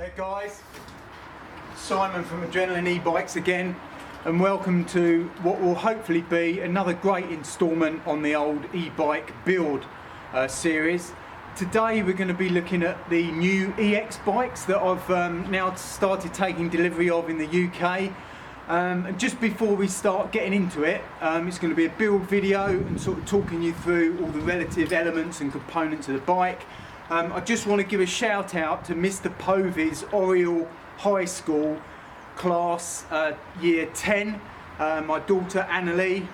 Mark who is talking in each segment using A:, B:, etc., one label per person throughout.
A: there guys, Simon from Adrenaline E-Bikes again, and welcome to what will hopefully be another great instalment on the old e-bike build series. Today we're going to be looking at the new EX bikes that I've now started taking delivery of in the UK. And just before we start getting into it, it's going to be a build video and sort of talking you through all the relative elements and components of the bike. I just want to give a shout out to Mr. Povey's Oriel High School class year 10, my daughter Annalie,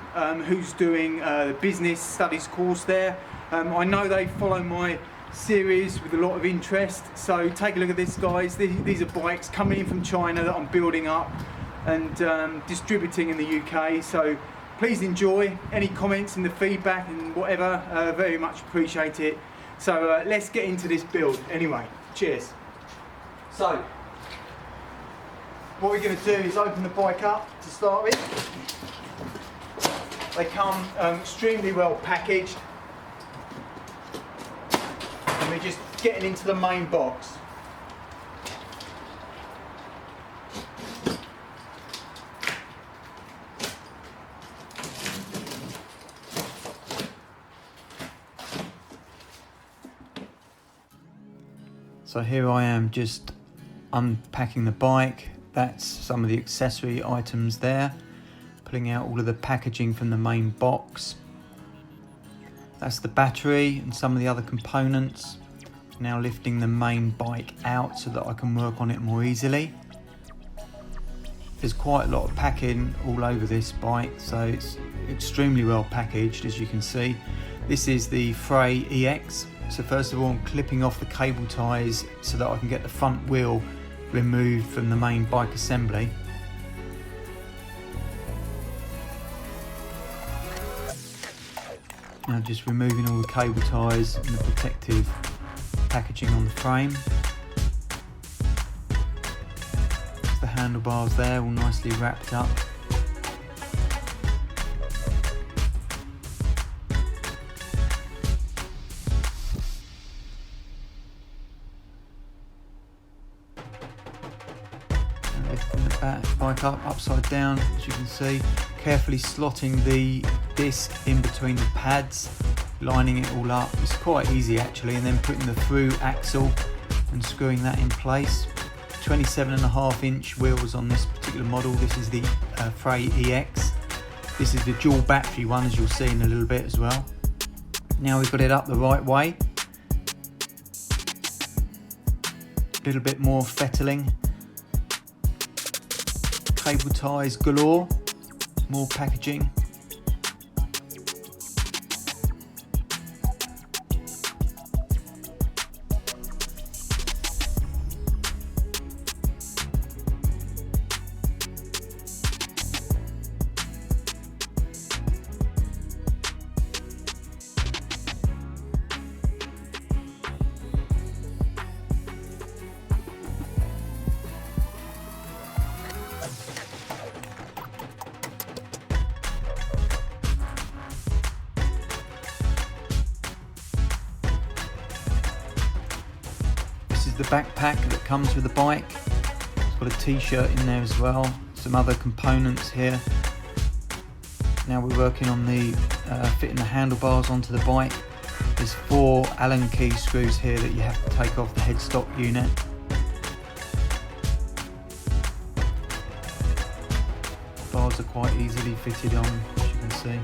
A: who's doing the business studies course there. I know they follow my series with a lot of interest, so take a look at this guys. These are bikes coming in from China that I'm building up and distributing in the UK, so please enjoy. Any comments and the feedback and whatever, very much appreciate it. So let's get into this build anyway. Cheers. So what we're going to do is open the bike up to start with. They come extremely well packaged, and we're just getting into the main box. So here I am just unpacking the bike. That's some of the accessory items there. Pulling out all of the packaging from the main box. That's the battery and some of the other components. Now lifting the main bike out so that I can work on it more easily. There's quite a lot of packing all over this bike, so it's extremely well packaged, as you can see. This is the Frey EX. So first of all, I'm clipping off the cable ties so that I can get the front wheel removed from the main bike assembly. Now just removing all the cable ties and the protective packaging on the frame. There's the handlebars there, all nicely wrapped up. Lifting the bike up upside down, as you can see, carefully slotting the disc in between the pads, lining it all up. It's quite easy actually, and then putting the through axle and screwing that in place. 27.5-inch wheels on this particular model. This is the Frey EX. This is the dual battery one, as you'll see in a little bit as well. Now we've got it up the right way. A little bit more fettling. Cable ties galore, more packaging. The backpack that comes with the bike. It's got a t-shirt in there as well, some other components here. Now we're working on the fitting the handlebars onto the bike. There's 4 Allen key screws here that you have to take off the headstock unit. Bars are quite easily fitted on, as you can see.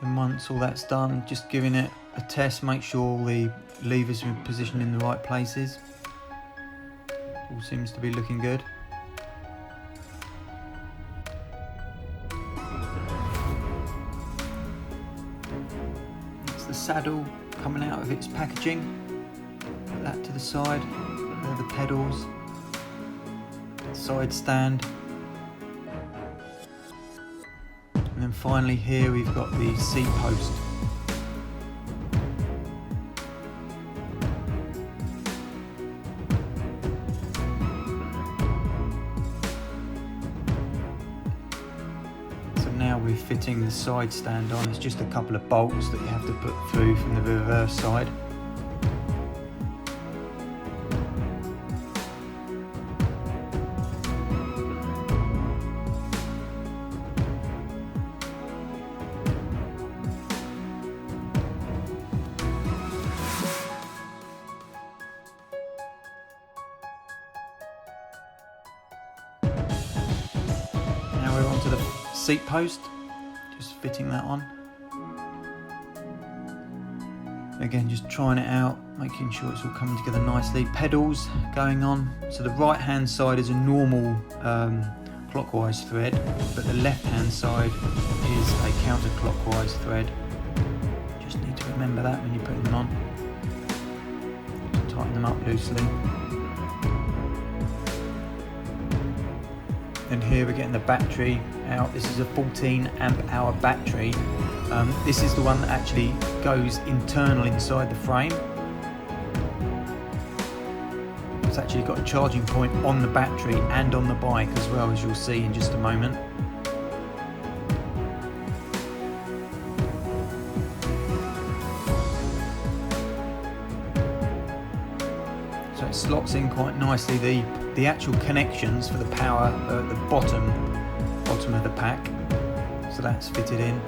A: And once all that's done, just giving it a test, make sure all the levers are positioned in the right places. All seems to be looking good. That's the saddle coming out of its packaging. Put that to the side. There are the pedals. Side stand. And then finally here we've got the seat post. we're fitting the side stand on. It's just a couple of bolts that you have to put through from the reverse side. Now we're onto the seat post, just fitting that on. Again, just trying it out, making sure it's all coming together nicely. Pedals going on. So the right hand side is a normal clockwise thread, but the left hand side is a counterclockwise thread. Just need to remember that when you're putting them on. Just tighten them up loosely. And here we're getting the battery out. This is a 14 amp hour battery. This is the one that actually goes internal inside the frame. It's actually got a charging point on the battery and on the bike as well, as you'll see in just a moment. So it slots in quite nicely. The actual connections for the power are at the bottom of the pack, so that's fitted in.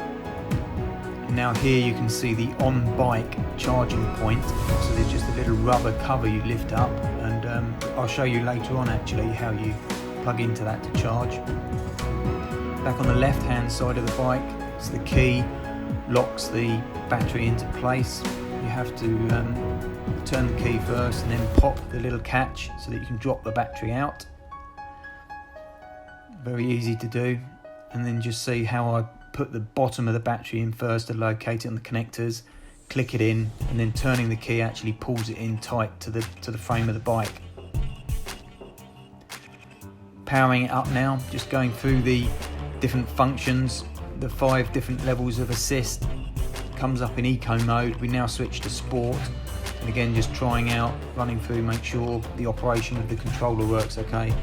A: And now here you can see the on-bike charging point. So there's just a little rubber cover you lift up, and I'll show you later on actually how you plug into that to charge. Back on the left-hand side of the bike, it's the key, locks the battery into place. You have to turn the key first and then pop the little catch so that you can drop the battery out. Very easy to do. And then just see how I put the bottom of the battery in first to locate it on the connectors, click it in, and then turning the key actually pulls it in tight to the frame of the bike. Powering it up now, just going through the different functions, the 5 different levels of assist. Comes up in eco mode. We now switch to sport, and again just trying out, running through, make sure the operation of the controller works okay.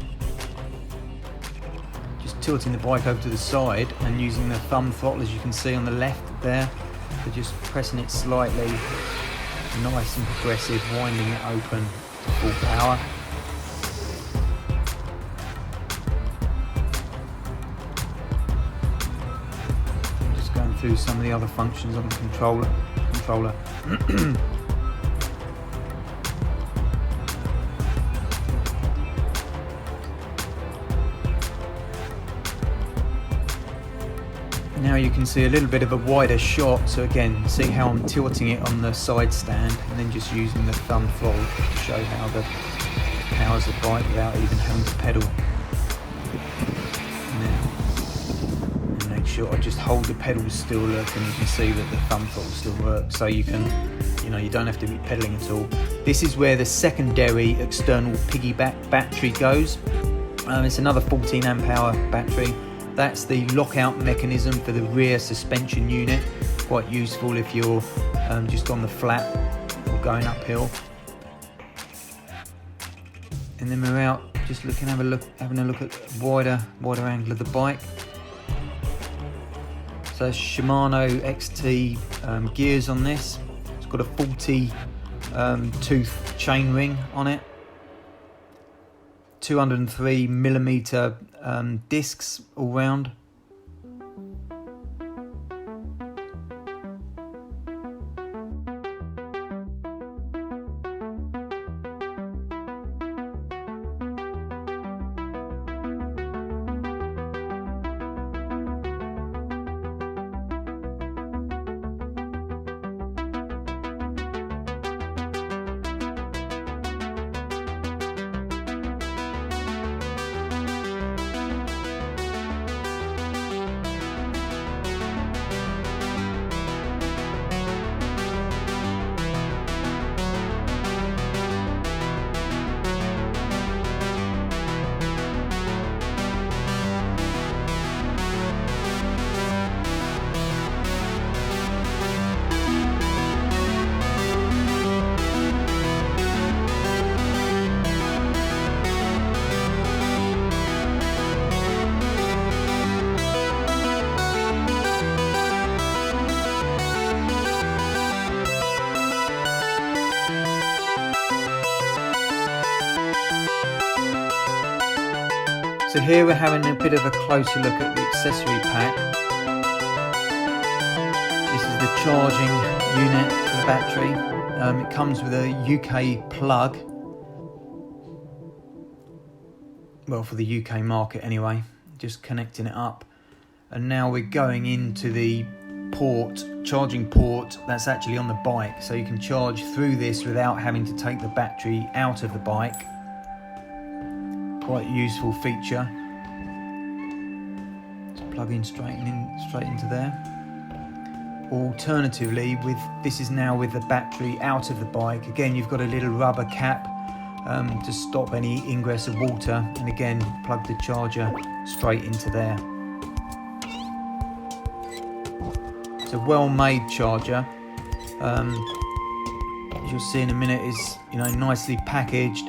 A: Just tilting the bike over to the side and using the thumb throttle, as you can see on the left there, so just pressing it slightly, nice and progressive, winding it open to full power. Through some of the other functions on the controller. Now you can see a little bit of a wider shot, so again, see how I'm tilting it on the side stand and then just using the thumb throttle to show how the powers the bike without even having to pedal. Sure, I just hold the pedals still, look, and you can see that the thumb throttle still works, so you can, you don't have to be pedaling at all. This is where the secondary external piggyback battery goes. It's another 14 amp hour battery. That's the lockout mechanism for the rear suspension unit. Quite useful if you're just on the flat or going uphill. And then we're out just having a look at a wider angle of the bike. So Shimano XT gears on this. It's got a 40 tooth chain ring on it. 203mm discs all round.
B: So here we're having a bit of a closer look at the accessory pack. This is the charging unit for the battery. It comes with a UK plug. Well, for the UK market anyway. Just connecting it up. And now we're going into the charging port that's actually on the bike. So you can charge through this without having to take the battery out of the bike. Quite a useful feature. Just plug in straight into there. Alternatively, this is now with the battery out of the bike. Again, you've got a little rubber cap to stop any ingress of water, and again plug the charger straight into there. It's a well-made charger. As you'll see in a minute, is nicely packaged.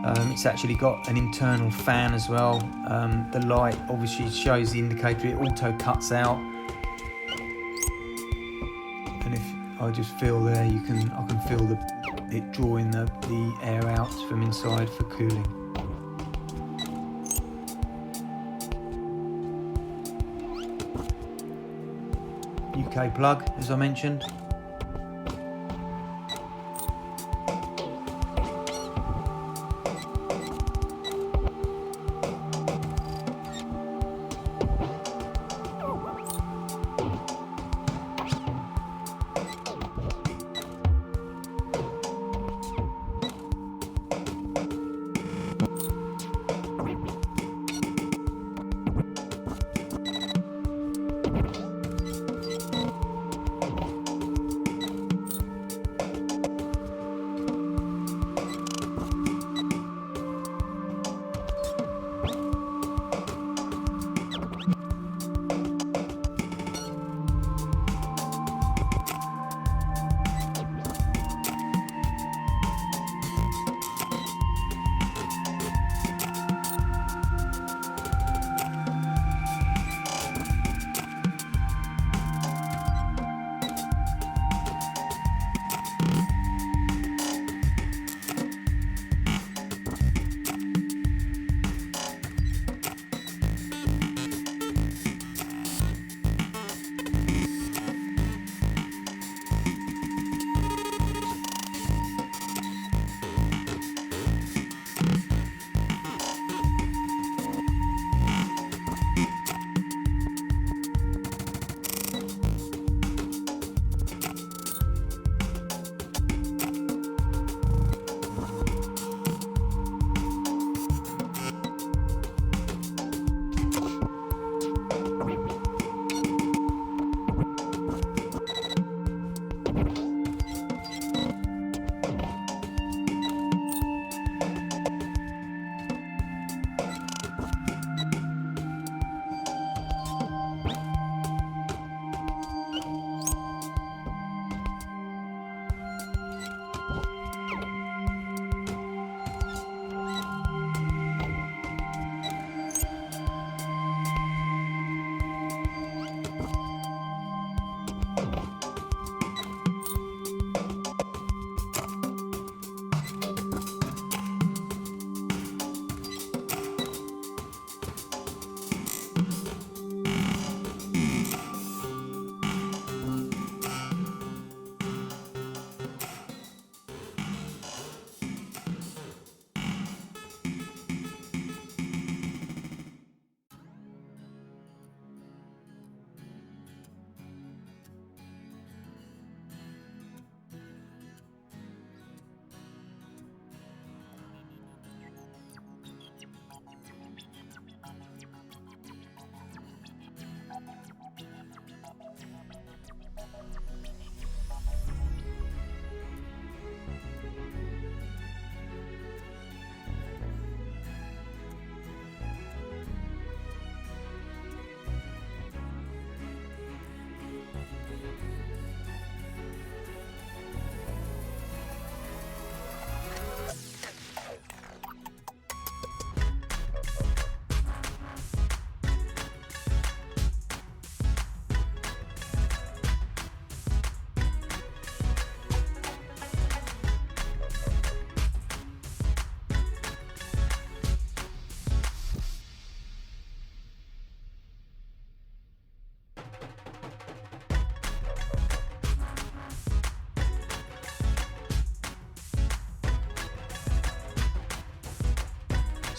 B: It's actually got an internal fan as well. The light obviously shows the indicator. It auto cuts out, and if I just feel there, I can feel it drawing the air out from inside for cooling. UK plug, as I mentioned.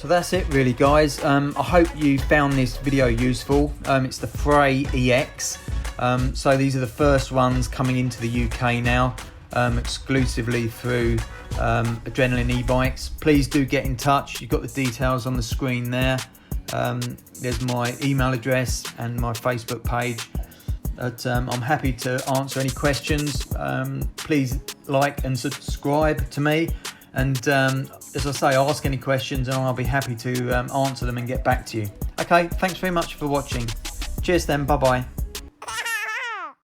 B: So that's it really, guys. I hope you found this video useful. It's the Frey EX. So these are the first ones coming into the UK now, exclusively through Adrenaline e-bikes. Please do get in touch. You've got the details on the screen there. There's my email address and my Facebook page. But I'm happy to answer any questions. Please like and subscribe to me. And as I say, ask any questions and I'll be happy to answer them and get back to you. Okay, thanks very much for watching. Cheers then, bye bye.